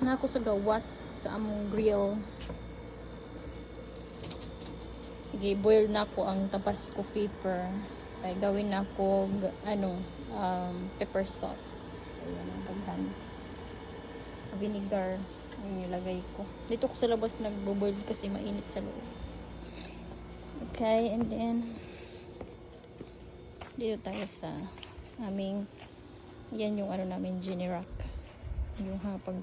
na ako sa gawas sa among grill. Sige, boil na ko ang tabasco pepper. Kaya gawin na ko pepper sauce. Ayan ang daghan. Vinegar ang nilagay ko. Dito ko sa labas nagbo-boil kasi mainit sa loob. Okay, and then dito tayo sa aming, yan yung namin Generac. Yung pag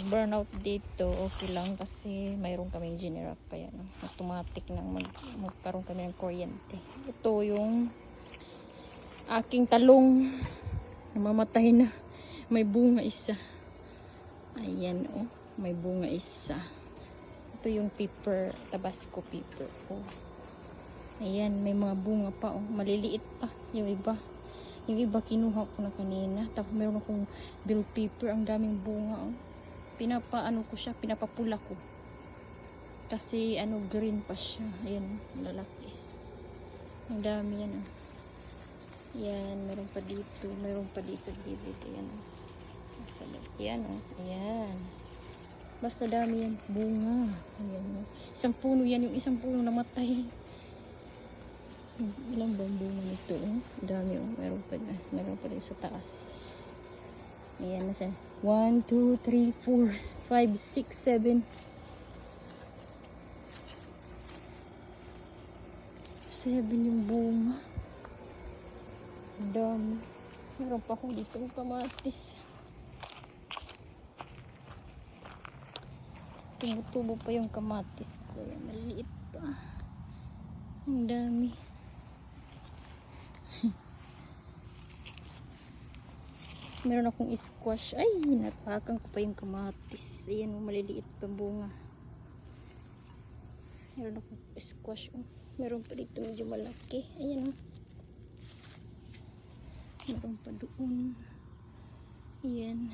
burnout dito okay lang kasi mayroon kaming Generac, kaya automatic nang magkaroon kami ng kuryente. Ito yung aking talong, namamatay na, may bunga isa. Ayan may bunga isa. Ito yung pepper, tabasco pepper ko. Ayan, may mga bunga pa maliliit pa yung iba. Yung iba kinuha ko na kanina. Tapos meron akong bell pepper, ang daming bunga pinapaano ko siya, pinapapula ko. Kasi green pa siya. Ayan, lalaki. Ang dami yan. Ayan, meron pa dito. Meron pa dito sa gilid. Ayan. Ayan, ayan. Basta dami yan. Bunga. Ayan. Isang puno yan. Yung isang puno namatay. Ilang bang bunga nito? Dami. Meron pa rin sa taas. Ayan na siya. 1, 2, 3, 4, 5, 6, 7. 7 yung bunga. Ang dami. Meron pa akong dito kamatis. Tumutubo pa yung kamatis ko. Maliit pa. Ang dami. Meron akong squash. Ay, natakan ko pa yung kamatis. Ayan, maliliit pa bunga. Meron akong squash. Meron pa dito medyo malaki. Ayan. Meron pa doon. Ayan.